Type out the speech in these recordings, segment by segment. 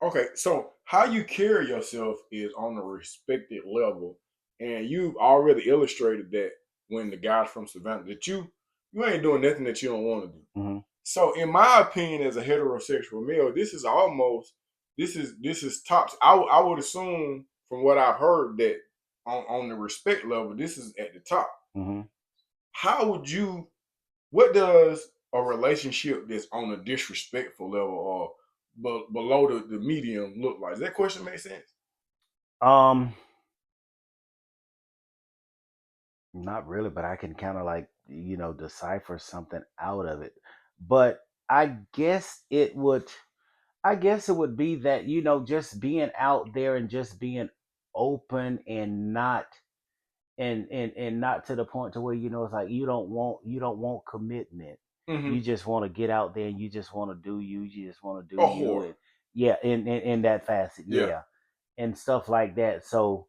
Okay, so how you carry yourself is on a respected level, and you've already illustrated that when the guys from Savannah that you ain't doing nothing that you don't want to do. Hmm. So, in my opinion, as a heterosexual male, this is tops. I would assume from what I've heard that on the respect level, this is at the top. Hmm. How would you? What does a relationship that's on a disrespectful level or below the medium look like? Does that question make sense? Um, Not really, but I can kind of like, decipher something out of it. But I guess it would, I guess it would be that, just being out there and just being open and not and not to the point to where it's like you don't want commitment. Mm-hmm. You just want to get out there and you just want to do you just want to do A you, whore. and yeah, in that facet, Yeah, yeah, and stuff like that. So,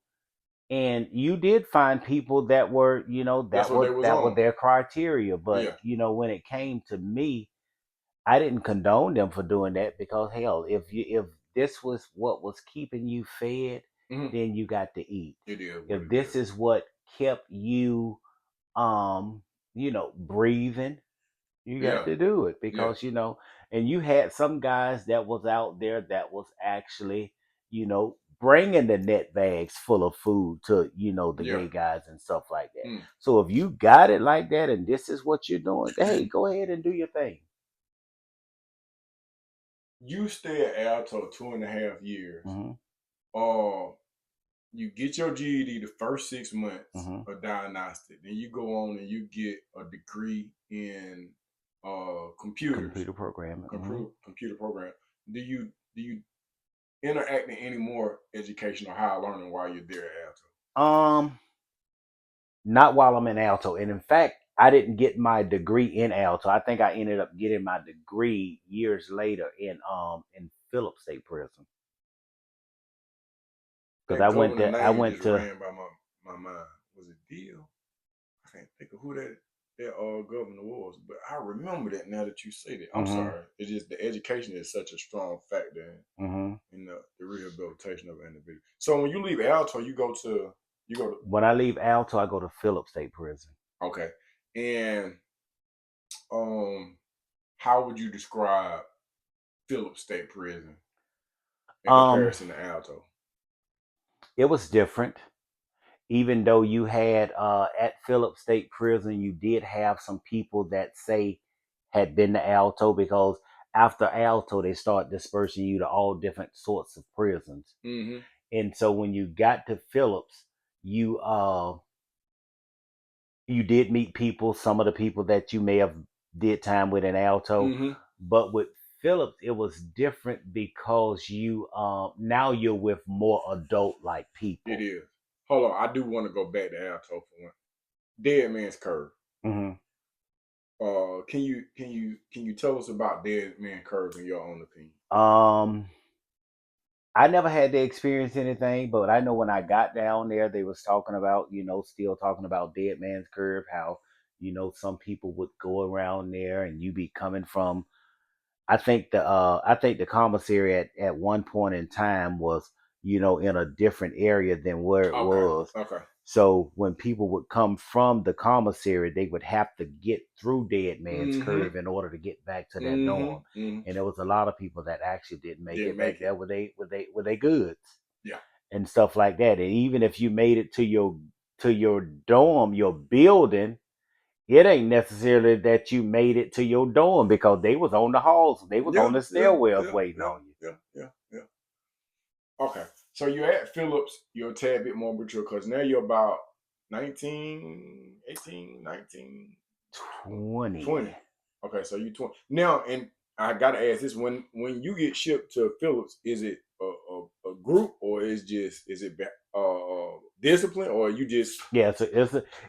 and you did find people that were, that's what they was that were on. their criteria, but Yeah, when it came to me, I didn't condone them for doing that, because hell, if this was what was keeping you fed, mm-hmm. then you got to eat. It is what If it this is. is what kept you breathing, you got Yeah, to do it, yeah, because and you had some guys that was out there that was actually, bringing the net bags full of food to, the yeah. gay guys and stuff like that. Mm. So if you got it like that and this is what you're doing, hey, go ahead and do your thing. You stay at Alto 2.5 years. Hmm. Uh, you get your GED the first 6 months Hmm. of diagnostic. Then you go on and you get a degree in computers, Computer programming. computer program. Do you interact in any more educational higher learning while you're there at Alto? Not while I'm in Alto. And in fact, I didn't get my degree in Alto. I think I ended up getting my degree years later in Phillips State Prison, because That I went governor there. I name went just to. ran by my mind. Was it Deal? I can't think of who that governor was, but I remember that now that you say that. I'm Hmm. sorry. It's just the education is such a strong factor Hmm. in the rehabilitation of an individual. So when you leave Alto, you go to When I leave Alto, I go to Phillips State Prison. okay. And um, how would you describe Phillips State Prison in Um, comparison to Alto? it was different. Even though you had at Phillips State Prison, you did have some people that say had been to Alto, because after Alto, they start dispersing you to all different sorts of prisons. Mm-hmm. And so when you got to Phillips, you you did meet people, some of the people that you may have did time with in Alto, Mm-hmm. but with Phillips it was different, because you now you're with more adult like It people. is. Hold on, I do want to go back to Alto for one. Dead Man's Curve. Hmm. Can you tell us about Dead Man Curve in your own opinion? Um, I never had to experience anything, but I know when I got down there, they was talking about, still talking about Dead Man's Curve, how, some people would go around there and you be coming from, I think the commissary at one point in time was, in a different area than where it Okay, was. okay. So when people would come from the commissary, they would have to get through Dead Man's Mm-hmm. Curve in order to get back to their Mm-hmm. dorm. Mm-hmm. And there was a lot of people that actually didn't make Didn't it back make it. there with they goods Yeah. and stuff like that. And even if you made it to your dorm, your building, it ain't necessarily that you made it to your dorm, because they was on the halls, they was on Yeah. the Yeah. stairwells Yeah. waiting Yeah. on you. Yeah. Yeah. Yeah. Okay. So you're at Phillips, you're a tad bit more mature because now you're about 19, 18, 19, 20. 20. Okay, so you're 20. Now, and I got to ask this, when you get shipped to Phillips, is it a group or is it discipline or you just, Yeah,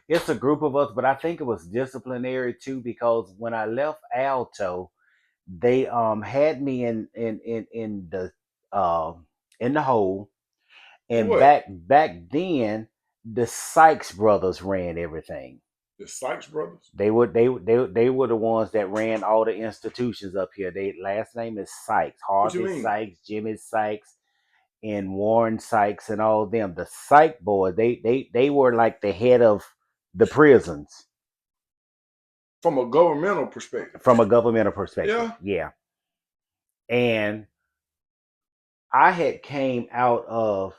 it's a group of us, but I think it was disciplinary too, because when I left Alto, they had me uh in the hole. And what? back then, the Sykes brothers ran everything. The Sykes brothers. They were the ones that ran all the institutions up here. They last name is Sykes, What you Harvey mean? Sykes, Jimmy Sykes, and Warren Sykes, and all of them. The Syke boys, they were like the head of the prisons From a governmental perspective. from a governmental perspective. Yeah. Yeah, and I had came out of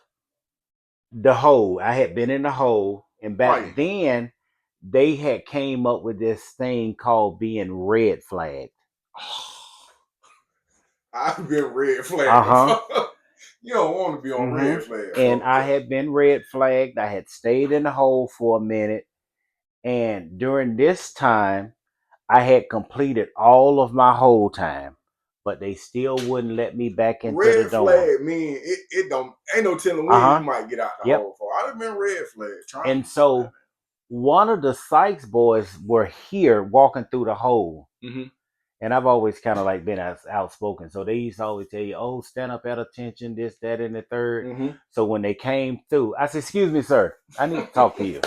the hole. I had been in the hole, and back Fighting. then they had came up with this thing called being red flagged. I've been red flagged Uh huh. before. You don't want to be on red flag, And bro. I had been red flagged. I had stayed in the hole for a minute, and during this time, I had completed all of my hole time, but they still wouldn't let me back into the Red dorm. flag mean it don't ain't no telling Uh when you huh. might get out the Yep. hole for. I'd have been red flag trying. And so one of the Sykes boys were here walking through the hole. Mm-hmm. And I've always kind of like been outspoken. So they used to always tell you, oh, stand up at attention, this, that, and the third. Mm-hmm. So when they came through, I said, excuse me, sir, I need to talk to you.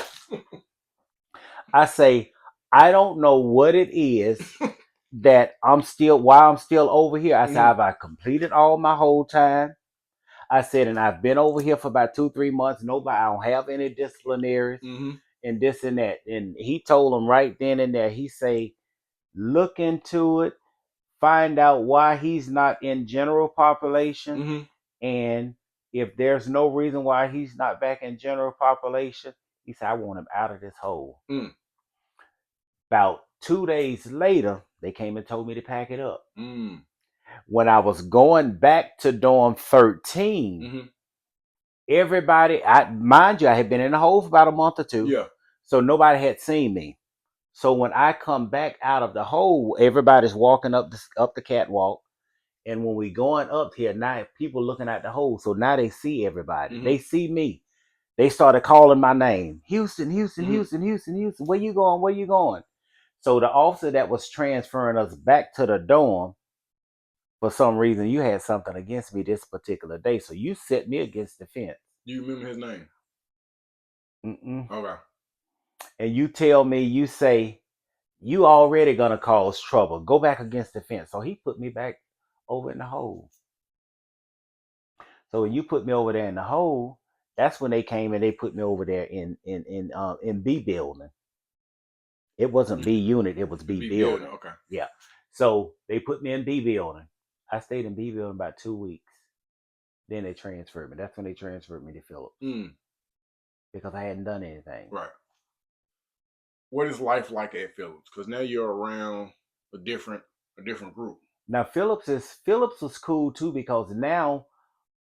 I say, I don't know what it is that why I'm still over here. I said, Mm-hmm. I completed all my whole time. I said, and I've been over here for about 2-3 months. Nobody, I don't have any disciplinaries Mm-hmm. and this and that. And he told them right then and there, he say, look into it, find out why he's not in general population, Mm-hmm. and if there's no reason why he's not back in general population, he said, I want him out of this hole. Mm. About 2 days later, they came and told me to pack it up. Mm. When I was going back to dorm 13, Mm-hmm. everybody, mind you, I had been in the hole for about a month or two, Yeah. so nobody had seen me. So when I come back out of the hole, everybody's walking up the catwalk. And when we going up here, now people looking at the hole, so now they see everybody. Mm-hmm. They see me. They started calling my name. Houston, Houston, Mm-hmm. Houston, Houston, Houston. Where you going? Where you going? So the officer that was transferring us back to the dorm, for some reason, you had something against me this particular day. So you set me against the fence. Do you remember his name? Mm-mm. Okay. And you tell me, you say, you already going to cause trouble. Go back against the fence. So he put me back over in the hole. So when you put me over there in the hole, that's when they came and they put me over there in B building. It wasn't B unit, it was B B building. building. Okay. Yeah. So they put me in B building. I stayed in B building about 2 weeks. Then they transferred me. That's when they transferred me to Phillips Mm. because I hadn't done anything. Right. What is life like at Phillips? Because now you're around a different group. Now Phillips was cool too because now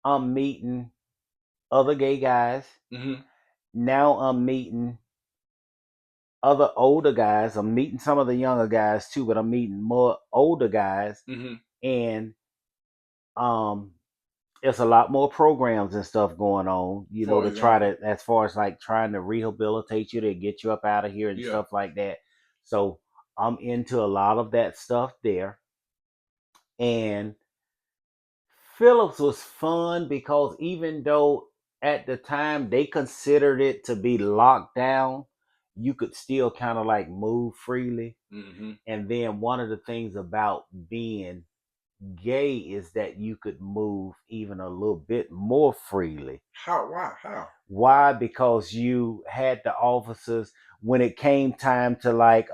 I'm meeting other gay guys. Mm-hmm. Now I'm meeting other older guys. I'm meeting some of the younger guys too, but I'm meeting more older guys, Mm-hmm. and um, there's a lot more programs and stuff going on. You know, For to try example. to, as far as like trying to rehabilitate you to get you up out of here and Yeah. stuff like that. So I'm into a lot of that stuff there, and Phillips was fun because even though at the time they considered it to be locked down, you could still kind of like move freely. Mm-hmm. And then one of the things about being gay is that you could move even a little bit more freely. How? Why? How? Why? Because you had the officers when it came time to like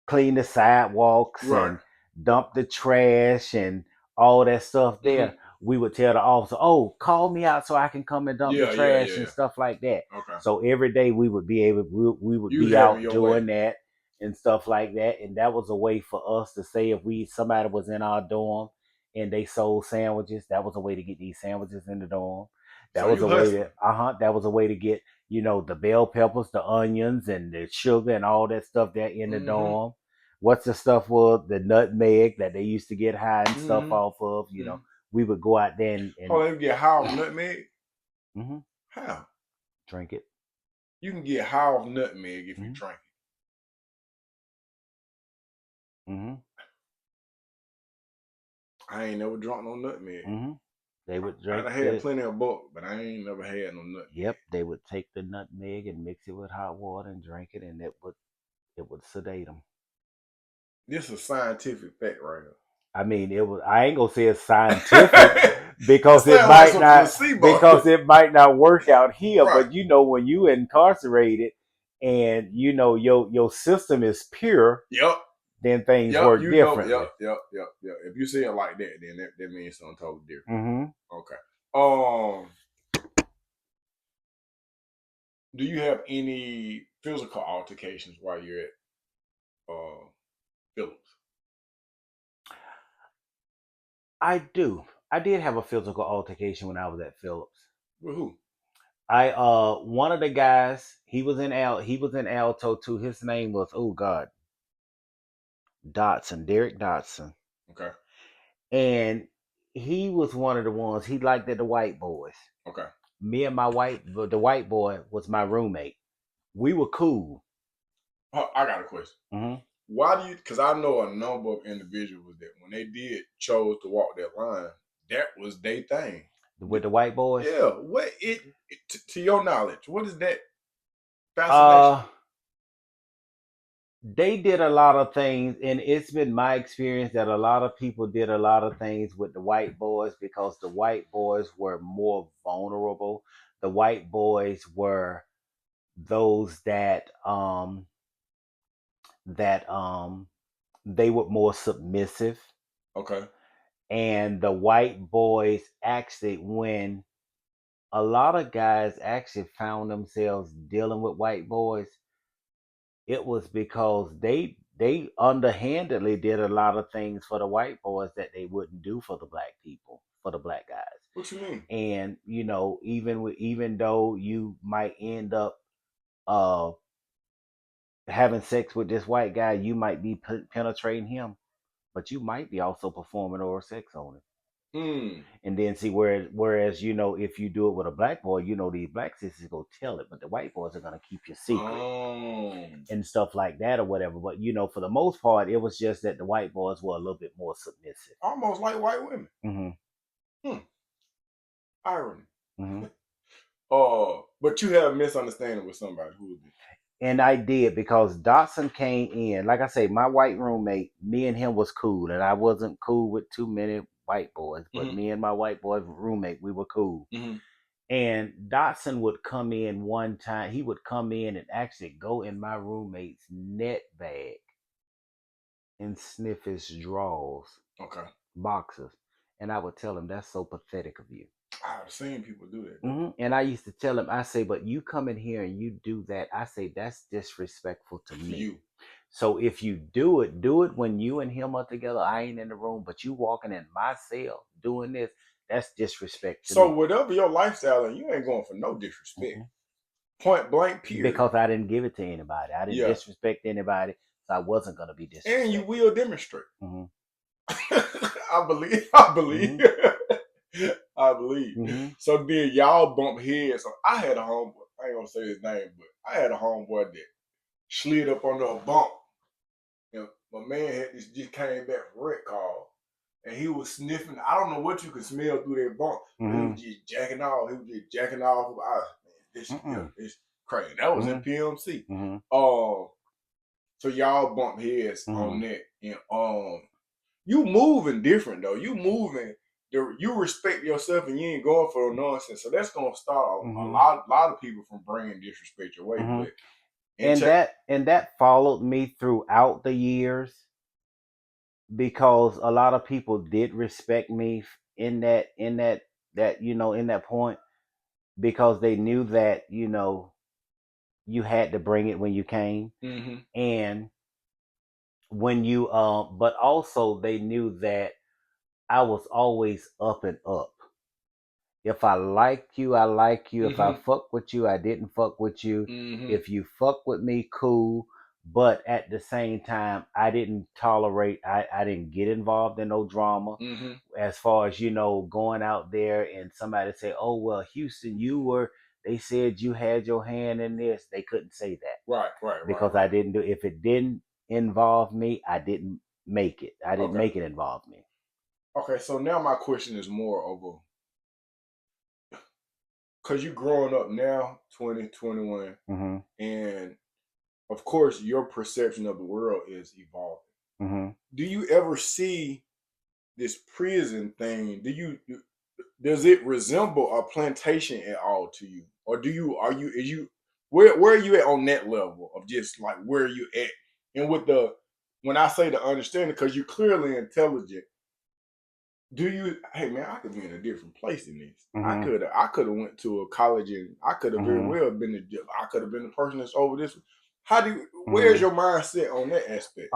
clean the sidewalks Right. and dump the trash and all that stuff Mm-hmm. there, we would tell the officer, oh, call me out so I can come and dump the Yeah. Yeah. Yeah. trash and Yeah. stuff like that. Okay. So every day we would be able, we would You be having out your way. doing that and stuff like that. And that was a way for us to say if somebody was in our dorm and they sold sandwiches, that was a way to get these sandwiches in the dorm. So That was you a way hustling. to, that was a way to get, the bell peppers, the onions, and the sugar and all that stuff there in the Mm-hmm. dorm. What's the stuff with the nutmeg that they used to get high and stuff Mm-hmm. off of? Mm-hmm. We would go out there and Oh, they get high off nutmeg. mm-hmm, How? drink it. You can get high off nutmeg if you Mm-hmm, drink mm-hmm, it. I ain't never drunk no nutmeg. mm-hmm. They would I drink done had the. plenty of bulk, but I ain't never had no nutmeg. Yep, they would take the nutmeg and mix it with hot water and drink it, and it would sedate them. This is a scientific fact right I mean, it was. I ain't gonna say it's scientific here. It because it sounds like might some not placebo. because it might not work out here. Right. But when you incarcerated and your system is pure, Yep. then things Yep. work You know. Yep. differently. Yep. Yep. Yep. If you say it like that, then that means something totally different. Mm-hmm. Okay. Do you have any physical altercations while you're at Phillips? I do. I did have a physical altercation when I was at Phillips. With who? I one of the guys, he was in Alto too. His name was, oh God, Derek Dotson. Okay. And he was one of the ones he liked the white boys. Okay. Me and the white boy was my roommate. We were cool. Oh, I got a question. Mm-hmm. Why do you? Because I know a number of individuals that when they chose to walk that line, that was their thing. With the white boys. Yeah. What to your knowledge? What is that fascination? Uh, they did a lot of things, and it's been my experience that a lot of people did a lot of things with the white boys because the white boys were more vulnerable. The white boys were those that they were more submissive. Okay. And the white boys actually, when a lot of guys actually found themselves dealing with white boys, it was because they underhandedly did a lot of things for the white boys that they wouldn't do for the black people, for the black guys. What you mean? And even though you might end up uh having sex with this white guy, you might be penetrating him, but you might be also performing oral sex on him. And then see whereas if you do it with a black boy, these black sisters go tell it, but the white boys are gonna keep your secret and stuff like that or whatever. But for the most part, it was just that the white boys were a little bit more submissive. Almost like white women. Mm-hmm. Irony. Mm-hmm. But you have a misunderstanding with somebody. Who is it? And I did because Dotson came in. Like I say, my white roommate, me and him was cool, and I wasn't cool with too many white boys. But me and my white boy roommate, we were cool. And Dotson would come in one time. He would come in and actually go in my roommate's net bag and sniff his drawers, boxers. And I would tell him, that's so pathetic of you. I've seen people do that. Mm-hmm. And I used to tell him, I say, but you come in here and you do that. I say, that's disrespectful to me. You. So if you do it when you and him are together. I ain't in the room, but you walking in my cell doing this, that's disrespect to me. So whatever your lifestyle, and you ain't going for no disrespect. Point blank, period. Because I didn't give it to anybody. I didn't disrespect anybody, so I wasn't going to be disrespectful. And you will demonstrate. Mm-hmm. I believe. I believe. Mm-hmm. So then y'all bump heads. So I had a homeboy. I ain't gonna say his name, but I had a homeboy that slid up under a bump. And my man just came back from rent call, and he was sniffing. I don't know what you could smell through that bump. Mm-hmm. He was just jacking off. It's crazy. That was in PMC. Mm-hmm. So y'all bump heads on that, and you moving different though. You moving. You respect yourself and you ain't going for no nonsense. So that's gonna start a lot of people from bringing disrespect your way. But and that followed me throughout the years because a lot of people did respect me in that in that point because they knew that you had to bring it when you came. And when you but also they knew that I was always up and up. If I liked you, I like you. If I fuck with you, I didn't fuck with you. If you fuck with me, cool. But at the same time, I didn't tolerate, I didn't get involved in no drama. As far as, going out there and somebody say, oh, well, Houston, they said you had your hand in this. They couldn't say that. Right. Because I didn't do, if it didn't involve me, I didn't make it. I didn't make it involve me. Okay, so now my question is more of because you're growing up now, 20, 21, Mm-hmm. and of course, your perception of the world is evolving. Mm-hmm. Do you ever see this prison thing? Does it resemble a plantation at all to you, or is you where are you at on that level of just like where you at? And with the when I say the understanding, because you're clearly intelligent, do you? Hey man, I could be in a different place than this. Mm-hmm. I could have went to a college and I could have very Mm-hmm. well been I could have been the person that's over this. How do you? Where's Mm-hmm. your mindset on that aspect?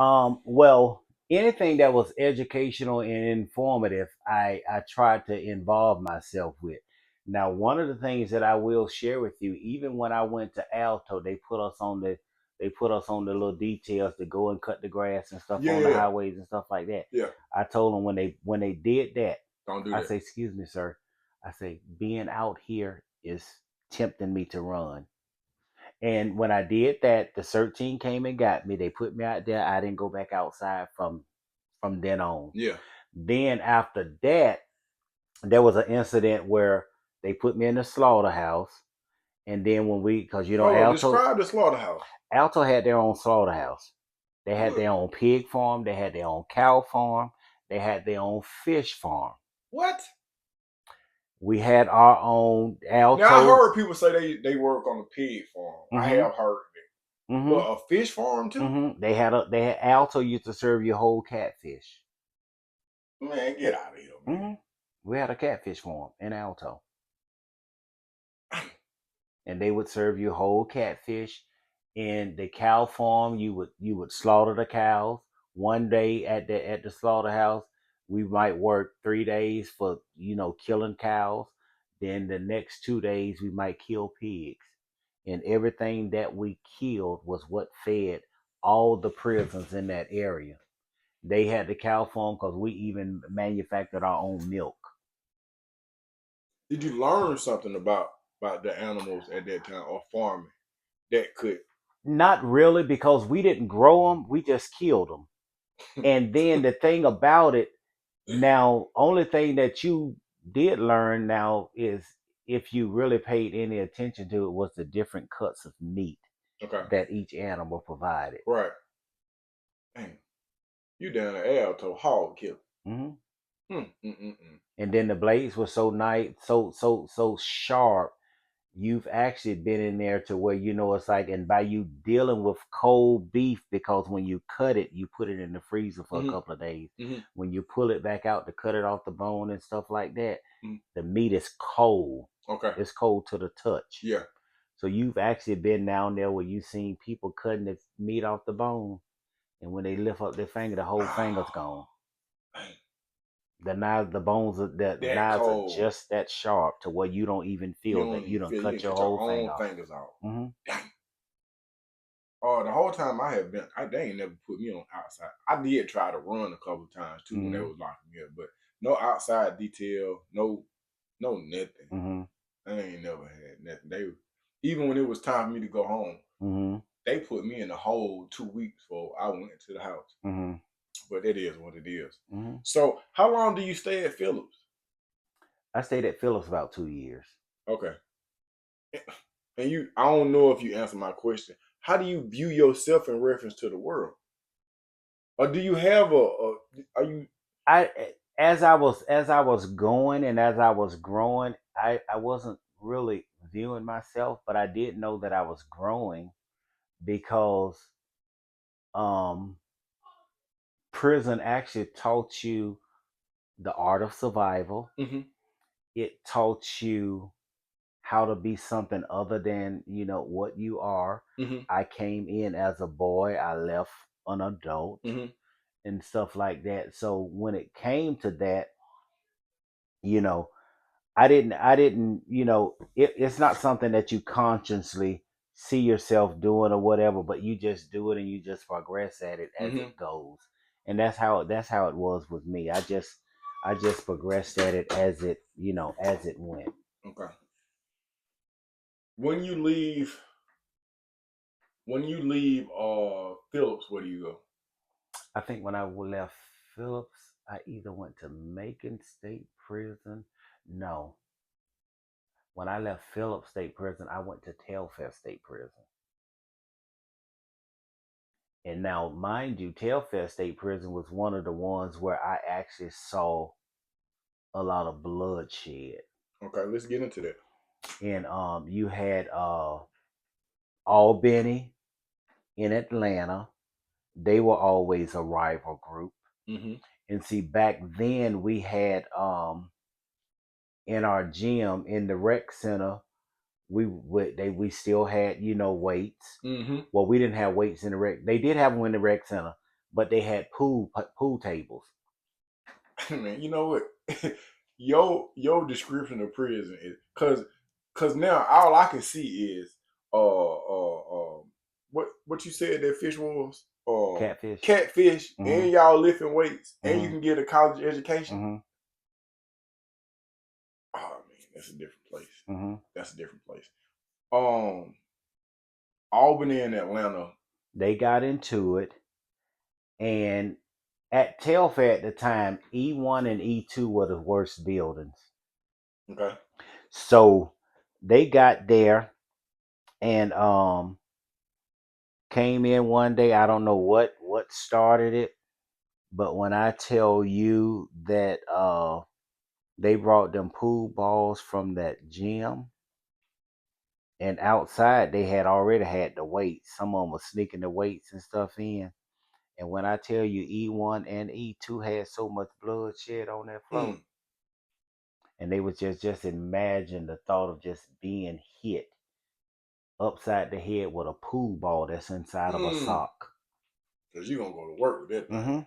Well, anything that was educational and informative, I tried to involve myself with. Now, one of the things that I will share with you, even when I went to Alto, they put us on the little details to go and cut the grass and stuff Yeah, on yeah, the yeah. highways and stuff like that. Yeah. I told them when they did that, Don't do I that. say, "Excuse me, sir." I say, "Being out here is tempting me to run." And when I did that, the 13 came and got me. They put me out there. I didn't go back outside from then on. Yeah. Then after that, there was an incident where they put me in the slaughterhouse. And then when because Hold on. Describe the slaughterhouse. Alto had their own slaughterhouse. They had What? their own pig farm. They had their own cow farm. They had their own fish farm. What? We had our own Now I Alto. heard people say they work on a pig farm. I Mm-hmm. have heard that, but Mm-hmm. a fish farm too. Mm-hmm. They had Alto used to serve you whole catfish. Man, get out of here, man. Mm-hmm. We had a catfish farm in Alto, and they would serve you whole catfish. In the cow farm, you would slaughter the cows. One day at the slaughterhouse, we might work 3 days for killing cows. Then the next 2 days we might kill pigs, and everything that we killed was what fed all the prisons in that area. They had the cow farm because we even manufactured our own milk. Did you learn something about the animals at that time or farming that could? Not really, because we didn't grow them; we just killed them. And then the thing about it, now, only thing that you did learn now is if you really paid any attention to it was the different cuts of meat Okay, that each animal provided. right. Dang, you down at Alto hog killer. Hmm. Mm. And then the blades were so nice, so sharp. You've actually been in there to where it's like, and by you dealing with cold beef, because when you cut it, you put it in the freezer for a Mm-hmm. couple of days. Mm-hmm. When you pull it back out to cut it off the bone and stuff like that, Mm-hmm. the meat is cold. Okay. It's cold to the touch. Yeah. So you've actually been down there where you've seen people cutting the meat off the bone, and when they lift up their finger, the whole finger's gone. Dang, The that knives are cold. just that sharp to where you don't even You feel don't that you even don't feel. You cut can your cut your whole own finger off. fingers off. Hmm. Dang. Oh, the whole time I have been, they ain't never put me on outside. I did try to run a couple of times too when they Hmm. was locking me up, but no outside detail, no nothing. Hmm. I ain't never had nothing. Even when it was time for me to go home, Hmm. they put me in the hole 2 weeks before I went to the house. Hmm. But it is what it is. Hmm. So, how long do you stay at Phillips? I stayed at Phillips about 2 years. Okay, and I don't know if you answer my question. How do you view yourself in reference to the world, or do you have are you? As I was going and as I was growing, I wasn't really viewing myself, but I did know that I was growing because um prison actually taught you the art of survival. Mm-hmm. It taught you how to be something other than what you are. Mm-hmm. I came in as a boy, I left an adult Mm-hmm. and stuff like that. So when it came to that, you know, I didn't, it's not something that you consciously see yourself doing or whatever, but you just do it and you just progress at it as Mm-hmm. it goes. And that's how it was with me. I just progressed at it as it went. Okay. When you leave, Phillips, where do you go? I think when I left Phillips, I either went to Macon State Prison. No, When I left Phillips State Prison, I went to Tailair State Prison. And now, mind you, Tailair State Prison was one of the ones where I actually saw a lot of bloodshed. Okay, let's get into that. And you had Albany in Atlanta. They were always a rival group. Mm-hmm. And see, back then we had in our gym in the rec center, we still had weights. Mm-hmm. Well, we didn't have weights in the rec. They did have them in the rec center, but they had pool tables. Man, you know what? your description of prison is cause now all I can see is what you said that fish was catfish Mm-hmm. and y'all lifting weights Mm-hmm. and you can get a college education. Mm-hmm. Oh man, that's a different place. Mm-hmm. That's a different place. Albany and Atlanta. They got into it, and at Tailair at the time, E1 and E2 were the worst buildings. Okay. So they got there and came in one day. I don't know what started it, but when I tell you that they brought them pool balls from that gym, and outside they had already had the weights. Some of them was sneaking the weights and stuff in. And when I tell you E1 and E2 had so much bloodshed on their floor, and they was just imagine the thought of just being hit upside the head with a pool ball that's inside of a sock. Cause you gonna go to work with that thing. Mm-hmm.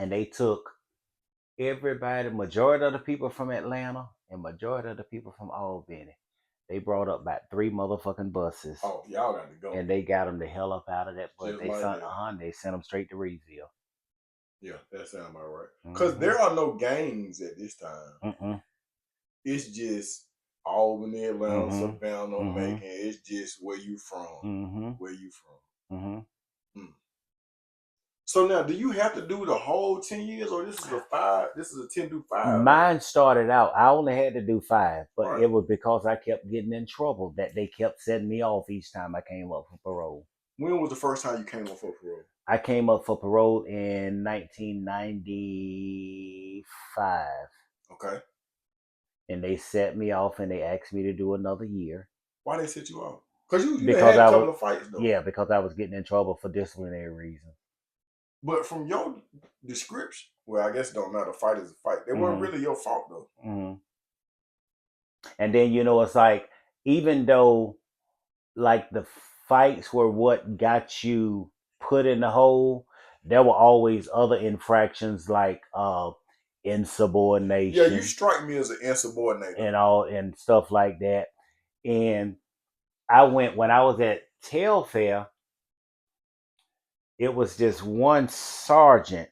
And they took everybody, majority of the people from Atlanta and majority of the people from Albany. They brought up about 3 motherfucking buses. Oh, y'all got to go. And they got them the hell up out of that bus. Just like They sent them straight to Reedville. Yeah, that sounds about right. Because there are no gangs at this time. Mm-mm. It's just Albany, Atlanta, Savannah, Macon. It's just where you from. Mm-hmm. Where you from. Mm-hmm. Mm. So now, do you have to do the whole 10 years, or this is a 5? This is a 10 to 5. Mine started out. I only had to do 5, but it was because I kept getting in trouble that they kept setting me off each time I came up for parole. When was the first time you came up for parole? I came up for parole in 1995. Okay. And they set me off and they asked me to do another year. Why they set you off? Because you had a couple of fights, though. Yeah, because I was getting in trouble for disciplinary reasons. But from your description, well, I guess it don't matter. Fight is a fight. They weren't really your fault, though. Mm-hmm. And then, it's like, even though, like, the fights were what got you put in the hole, there were always other infractions like insubordination. Yeah, you strike me as an insubordinator. And stuff like that. And when I was at Tailair, it was just one sergeant.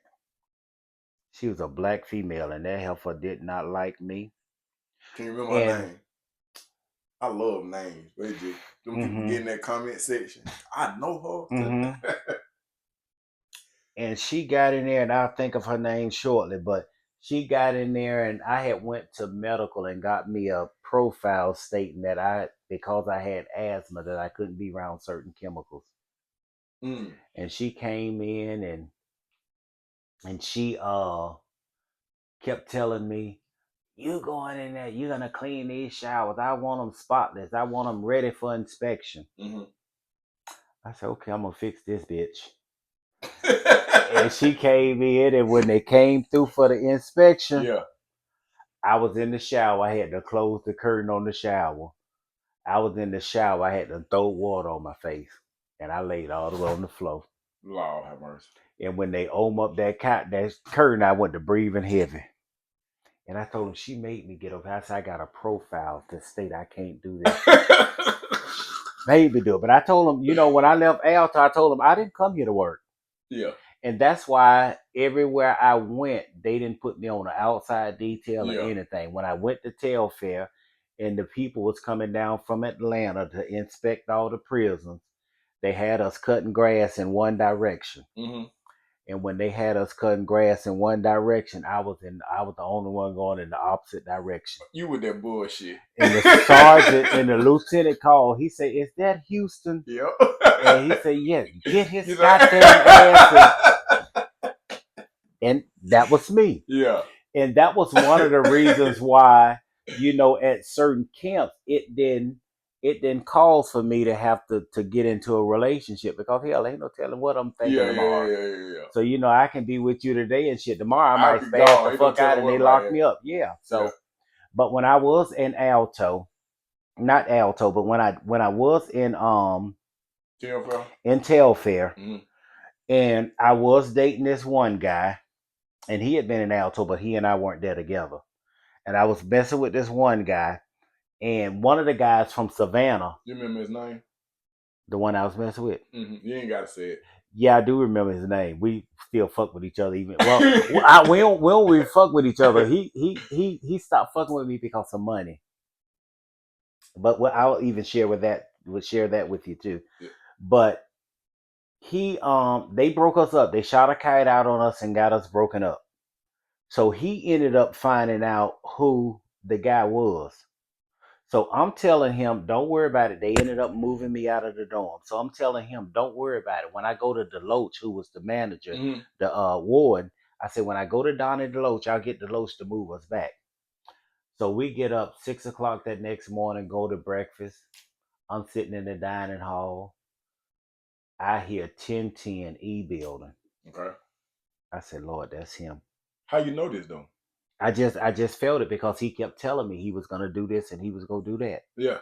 She was a black female, and that heifer did not like me. Can you remember her name? I love names. They just them people get in that comment section. I know her. And she got in there, and I'll think of her name shortly, but she got in there, and I had went to medical and got me a profile stating that because I had asthma, that I couldn't be around certain chemicals. And she came in and she kept telling me, "You going in there, you're gonna clean these showers. I want them spotless. I want them ready for inspection." I said, "Okay, I'm gonna fix this bitch." And she came in, and when they came through for the inspection, I was in the shower. I had to close the curtain on the shower. I was in the shower. I had to throw water on my face, and I laid all the way on the floor. Lord have mercy. And when they opened up that curtain, I went to breathing heavy. And I told him, she made me get over. I said, I got a profile to state I can't do this. Made me do it. But I told him, when I left Alto, I told him I didn't come here to work. Yeah. And that's why everywhere I went, they didn't put me on the outside detail or anything. When I went to Tailair and the people was coming down from Atlanta to inspect all the prisons, they had us cutting grass in one direction. And when they had us cutting grass in one direction, I was the only one going in the opposite direction. You with that bullshit. And the sergeant and the lieutenant called. He said, "Is that Houston?" Yep. And he said, "Yes, get his goddamn ass in." And that was me. Yeah. And that was one of the reasons why, at certain camps, it didn't cause for me to have to get into a relationship, because hell, ain't no telling what I'm thinking tomorrow. Yeah. So I can be with you today and shit. Tomorrow I I'll might be spaz gone. the Ain't no fuck out telling and what they might lock happen. me up. Yeah. So, Yeah. but when I was in Alto, not Alto, but when I was in Tailair, Mm-hmm. and I was dating this one guy, and he had been in Alto, but he and I weren't there together. And I was messing with this one guy, and one of the guys from Savannah, You remember his name? the one I was messing with. Mm-hmm. You ain't gotta say it. Yeah, I do remember his name. We still fuck with each other, even we don't really fuck with each other. He stopped fucking with me because of money. But what I'll even share that with you too. Yeah. But they broke us up. They shot a kite out on us and got us broken up. So he ended up finding out who the guy was. So I'm telling him, don't worry about it. They ended up moving me out of the dorm. So I'm telling him, don't worry about it. When I go to Deloach, who was the manager, Mm-hmm. the ward, I said, when I go to Donnie Deloach, I'll get Deloach to move us back. So we get up 6 o'clock that next morning, go to breakfast. I'm sitting in the dining hall. I hear 1010 E building. Okay. I said, Lord, that's him. How you know this though? I just felt it because he kept telling me he was gonna do this and he was gonna do that. Yeah.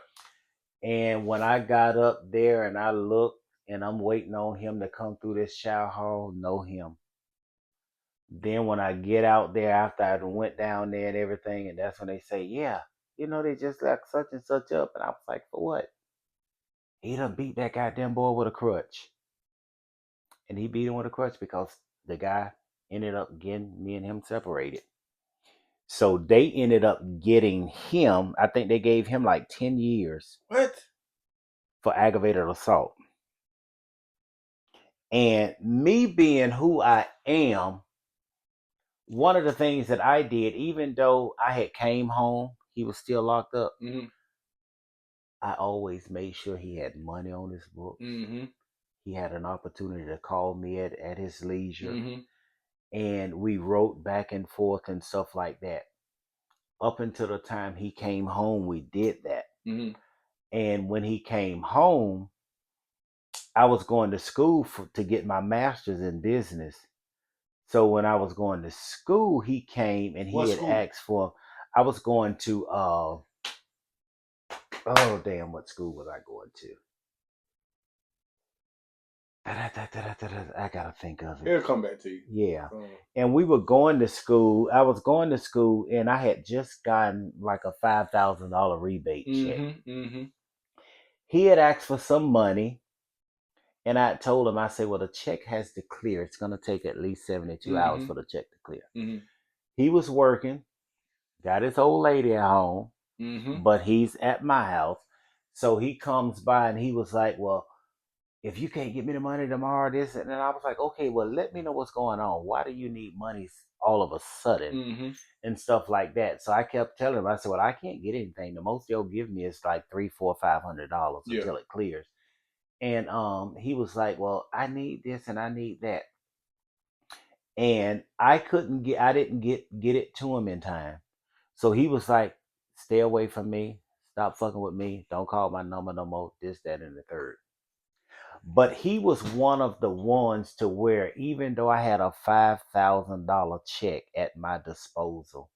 And when I got up there and I looked and I'm waiting on him to come through this shower hall, no him. Then when I get out there after I went down there and everything, and that's when they say, yeah, they just left such and such up. And I was like, for what? He done beat that goddamn boy with a crutch. And he beat him with a crutch because the guy ended up getting me and him separated. So they ended up getting him, I think they gave him like 10 years. What? For aggravated assault. And me being who I am, one of the things that I did, even though I had came home, he was still locked up. Mm-hmm. I always made sure he had money on his books. Mm-hmm. He had an opportunity to call me at his leisure. Mm-hmm. And we wrote back and forth and stuff like that. Up until the time he came home, we did that. Mm-hmm. And when he came home, I was going to school to get my master's in business. So when I was going to school, he came and he had asked for. I was going to. Oh damn! What school was I going to? I gotta think of it. It'll come back to you. Yeah, and we were going to school. I was going to school, and I had just gotten like a $5,000 rebate check. Mm-hmm. He had asked for some money, and I told him, I said, "Well, the check has to clear. It's gonna take at least 72 hours for the check to clear." Mm-hmm. He was working. Got his old lady at home, but he's at my house. So he comes by and he was like, well, if you can't get me the money tomorrow, this, and then I was like, okay, well, let me know what's going on. Why do you need money all of a sudden and stuff like that? So I kept telling him, I said, well, I can't get anything. The most they'll give me is like $300, $400, $500 until it clears. And he was like, well, I need this and I need that. And I didn't get it to him in time. So he was like, stay away from me. Stop fucking with me. Don't call my number no more. This, that, and the third. But he was one of the ones to where even though I had a $5,000 check at my disposal,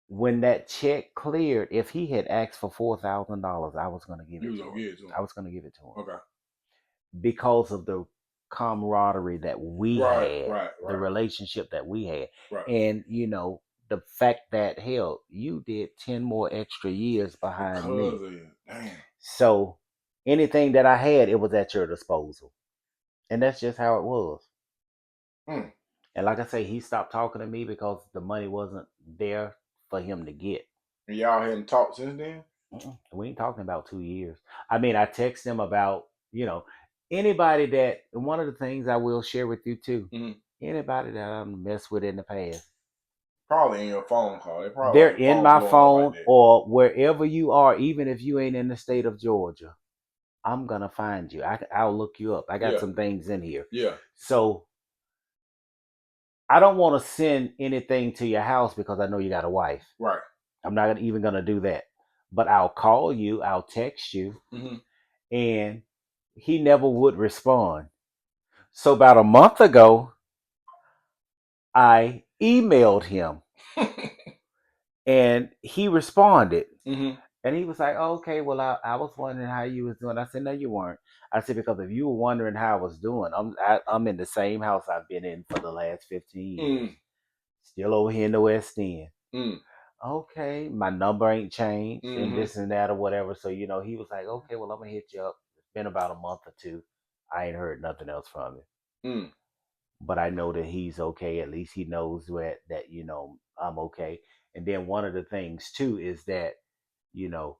when that check cleared, if he had asked for $4,000, I was going to give it to him. I was going to give it to him. Okay. Because of the camaraderie that we had, the relationship that we had. And, the fact that, hell, you did 10 more extra years behind me. Damn. So anything that I had, it was at your disposal. And that's just how it was. And like I say, he stopped talking to me because the money wasn't there for him to get. And y'all hadn't talked since then? We ain't talking about 2 years. I mean, I text him about, anybody that, and one of the things I will share with you too, Mm-hmm. anybody that I've messed with in the past, Probably in your phone call. They probably they're like your in phone my blowing up like phone that. or wherever you are, even if you ain't in the state of Georgia. I'm gonna find you. I'll look you up. I got Yeah. some things in here. Yeah. So I don't want to send anything to your house because I know you got a wife. Right. I'm not even gonna do that. But I'll call you, I'll text you, Mm-hmm. and he never would respond. So about a month ago, I emailed him and he responded. Mm-hmm. And he was like, oh, okay, well, I was wondering how you was doing. I said, no, you weren't. I said, because if you were wondering how I was doing, I'm in the same house I've been in for the last 15 years. Mm. Still over here in the West End. Mm. Okay, my number ain't changed and Mm-hmm. this and that or whatever. So, he was like, okay, well, I'm going to hit you up. It's been about a month or two. I ain't heard nothing else from him. Mm. But I know that he's okay. At least he knows that I'm okay. And then one of the things, too, is that, you know,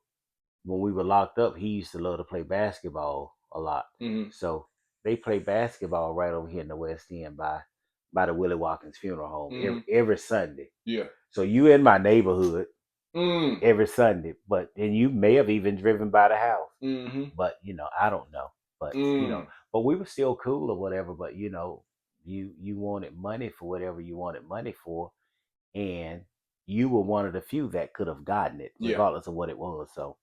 when we were locked up, he used to love to play basketball a lot. Mm-hmm. So they play basketball right over here in the West End by the Willie Watkins Funeral Home Mm-hmm. every Sunday. Yeah. So you in my neighborhood Mm. every Sunday, but then you may have even driven by the house. Mm-hmm. But I don't know. But Mm. but we were still cool or whatever. But you wanted money for whatever you wanted money for, and you were one of the few that could have gotten it, Yeah. regardless of what it was. So